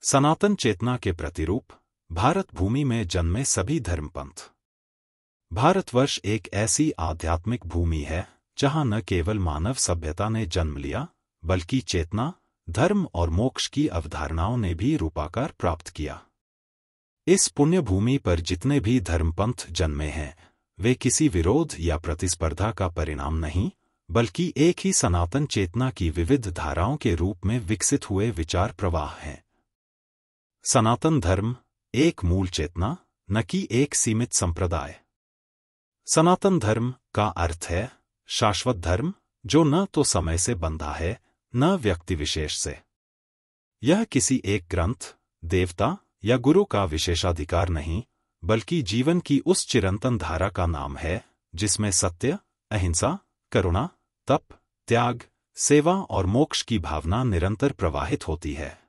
सनातन चेतना के प्रतिरूप भारत भूमि में जन्मे सभी धर्मपंथ। भारतवर्ष एक ऐसी आध्यात्मिक भूमि है जहां न केवल मानव सभ्यता ने जन्म लिया बल्कि चेतना, धर्म और मोक्ष की अवधारणाओं ने भी रूपाकार प्राप्त किया। इस पुण्य भूमि पर जितने भी धर्मपंथ जन्मे हैं वे किसी विरोध या प्रतिस्पर्धा का परिणाम नहीं बल्कि एक ही सनातन चेतना की विविध धाराओं के रूप में विकसित हुए विचार प्रवाह हैं। सनातन धर्म एक मूल चेतना, न कि एक सीमित संप्रदाय। सनातन धर्म का अर्थ है शाश्वत धर्म जो न तो समय से बंधा है न व्यक्ति विशेष से। यह किसी एक ग्रंथ, देवता या गुरु का विशेषाधिकार नहीं बल्कि जीवन की उस चिरंतन धारा का नाम है जिसमें सत्य, अहिंसा, करुणा, तप, त्याग, सेवा और मोक्ष की भावना निरंतर प्रवाहित होती है।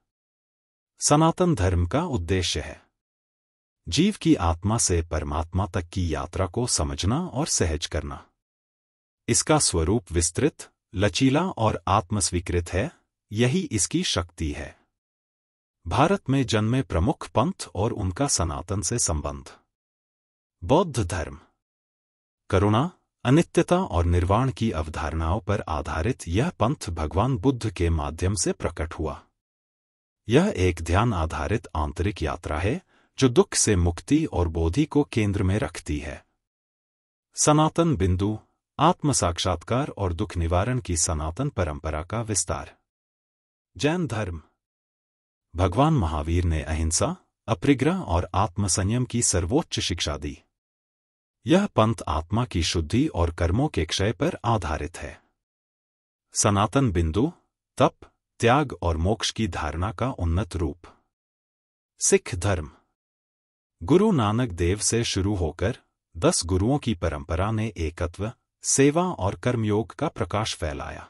सनातन धर्म का उद्देश्य है जीव की आत्मा से परमात्मा तक की यात्रा को समझना और सहज करना। इसका स्वरूप विस्तृत, लचीला और आत्मस्वीकृत है, यही इसकी शक्ति है। भारत में जन्मे प्रमुख पंथ और उनका सनातन से संबंध। बौद्ध धर्म करुणा, अनित्यता और निर्वाण की अवधारणाओं पर आधारित यह पंथ भगवान बुद्ध के माध्यम से प्रकट हुआ। यह एक ध्यान आधारित आंतरिक यात्रा है जो दुख से मुक्ति और बोधि को केंद्र में रखती है। सनातन बिंदु आत्म साक्षात्कार और दुख निवारण की सनातन परंपरा का विस्तार। जैन धर्म भगवान महावीर ने अहिंसा, अपरिग्रह और आत्मसंयम की सर्वोच्च शिक्षा दी। यह पंथ आत्मा की शुद्धि और कर्मों के क्षय पर आधारित है। सनातन बिंदु तप, त्याग और मोक्ष की धारणा का उन्नत रूप। सिख धर्म गुरु नानक देव से शुरू होकर 10 गुरुओं की परंपरा ने एकत्व, सेवा और कर्मयोग का प्रकाश फैलाया।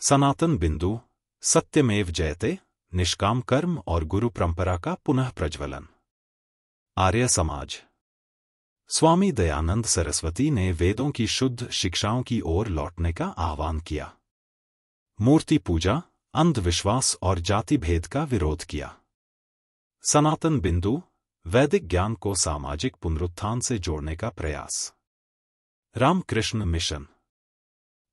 सनातन बिंदु सत्यमेव जयते, निष्काम कर्म और गुरु परंपरा का पुनः प्रज्वलन। आर्य समाज स्वामी दयानंद सरस्वती ने वेदों की शुद्ध शिक्षाओं की ओर लौटने का आह्वान किया। मूर्ति पूजा, अंधविश्वास और जाति भेद का विरोध किया। सनातन बिंदु वैदिक ज्ञान को सामाजिक पुनरुत्थान से जोड़ने का प्रयास। रामकृष्ण मिशन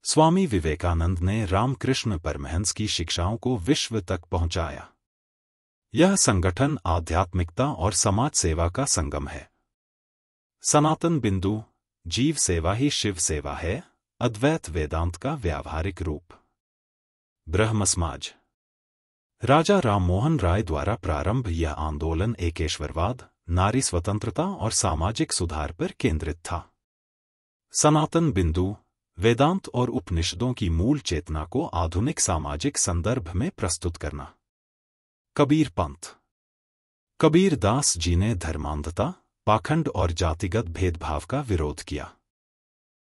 स्वामी विवेकानंद ने रामकृष्ण परमहंस की शिक्षाओं को विश्व तक पहुंचाया। यह संगठन आध्यात्मिकता और समाज सेवा का संगम है। सनातन बिंदु जीव सेवा ही शिव सेवा है, अद्वैत वेदांत का व्यावहारिक रूप। ब्रह्म समाज राजा राममोहन राय द्वारा प्रारंभ यह आंदोलन एकेश्वरवाद, नारी स्वतंत्रता और सामाजिक सुधार पर केंद्रित था। सनातन बिंदु वेदांत और उपनिषदों की मूल चेतना को आधुनिक सामाजिक संदर्भ में प्रस्तुत करना। कबीर पंथ कबीर दास जी ने धर्मांधता, पाखंड और जातिगत भेदभाव का विरोध किया।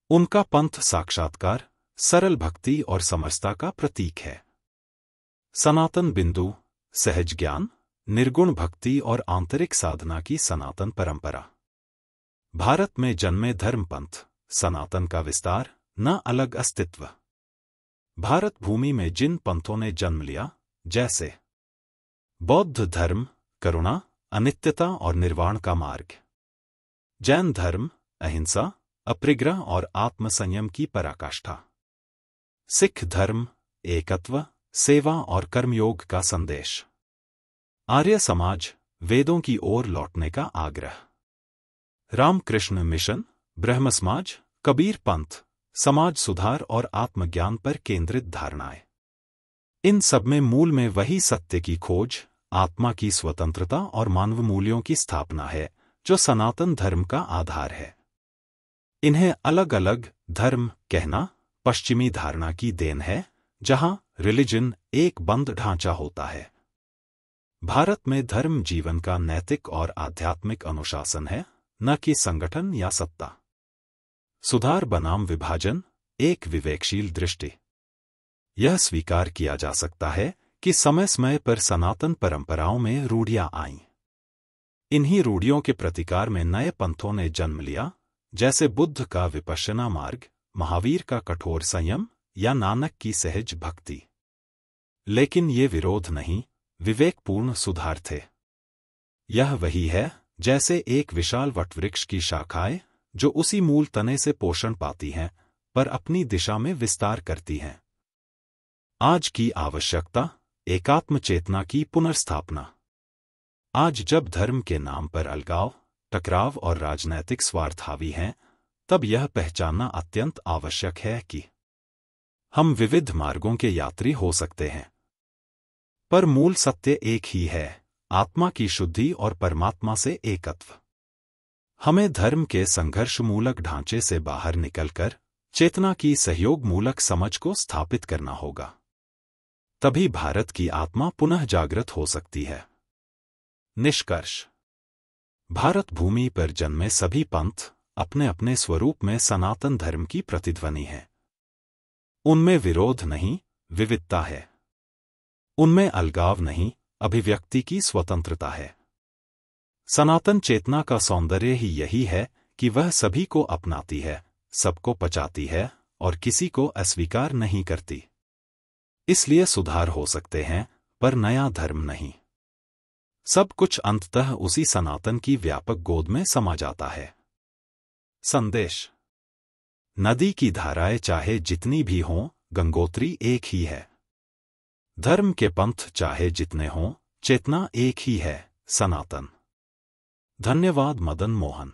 उनका पंथ साक्षात्कार, सरल भक्ति और समरसता का प्रतीक है। सनातन बिंदु सहज ज्ञान, निर्गुण भक्ति और आंतरिक साधना की सनातन परंपरा। भारत में जन्मे धर्मपंथ सनातन का विस्तार, न अलग अस्तित्व। भारत भूमि में जिन पंथों ने जन्म लिया जैसे बौद्ध धर्म करुणा, अनित्यता और निर्वाण का मार्ग। जैन धर्म अहिंसा, अपरिग्रह और आत्मसंयम की पराकाष्ठा। सिख धर्म एकत्व, सेवा और कर्मयोग का संदेश। आर्य समाज वेदों की ओर लौटने का आग्रह। रामकृष्ण मिशन ब्रह्म समाज, कबीर पंथ समाज सुधार और आत्मज्ञान पर केंद्रित धारणाएं। इन सब में मूल में वही सत्य की खोज, आत्मा की स्वतंत्रता और मानव मूल्यों की स्थापना है जो सनातन धर्म का आधार है। इन्हें अलग अलग धर्म कहना पश्चिमी धारणा की देन है जहां रिलीजन एक बंद ढांचा होता है। भारत में धर्म जीवन का नैतिक और आध्यात्मिक अनुशासन है, न कि संगठन या सत्ता। सुधार बनाम विभाजन एक विवेकशील दृष्टि। यह स्वीकार किया जा सकता है कि समय समय पर सनातन परंपराओं में रूढ़ियां आईं। इन्हीं रूढ़ियों के प्रतिकार में नए पंथों ने जन्म लिया, जैसे बुद्ध का विपश्यना मार्ग, महावीर का कठोर संयम या नानक की सहज भक्ति। लेकिन ये विरोध नहीं विवेकपूर्ण सुधार थे। यह वही है जैसे एक विशाल वटवृक्ष की शाखाएं जो उसी मूल तने से पोषण पाती हैं पर अपनी दिशा में विस्तार करती हैं। आज की आवश्यकता एकात्म चेतना की पुनर्स्थापना। आज जब धर्म के नाम पर अलगाव, टकराव और राजनैतिक स्वार्थ हावी हैं, तब यह पहचानना अत्यंत आवश्यक है कि हम विविध मार्गों के यात्री हो सकते हैं, पर मूल सत्य एक ही है, आत्मा की शुद्धि और परमात्मा से एकत्व। हमें धर्म के संघर्षमूलक ढांचे से बाहर निकलकर चेतना की सहयोगमूलक समझ को स्थापित करना होगा। तभी भारत की आत्मा पुनः जागृत हो सकती है। निष्कर्ष: भारत भूमि पर जन्मे सभी पंथ अपने अपने स्वरूप में सनातन धर्म की प्रतिध्वनि है। उनमें विरोध नहीं, विविधता है। उनमें अलगाव नहीं, अभिव्यक्ति की स्वतंत्रता है। सनातन चेतना का सौंदर्य ही यही है कि वह सभी को अपनाती है, सबको पचाती है और किसी को अस्वीकार नहीं करती। इसलिए सुधार हो सकते हैं, पर नया धर्म नहीं। सब कुछ अंततः उसी सनातन की व्यापक गोद में समा जाता है। संदेश: नदी की धाराएं चाहे जितनी भी हों, गंगोत्री एक ही है। धर्म के पंथ चाहे जितने हों, चेतना एक ही है, सनातन। धन्यवाद। मदन मोहन।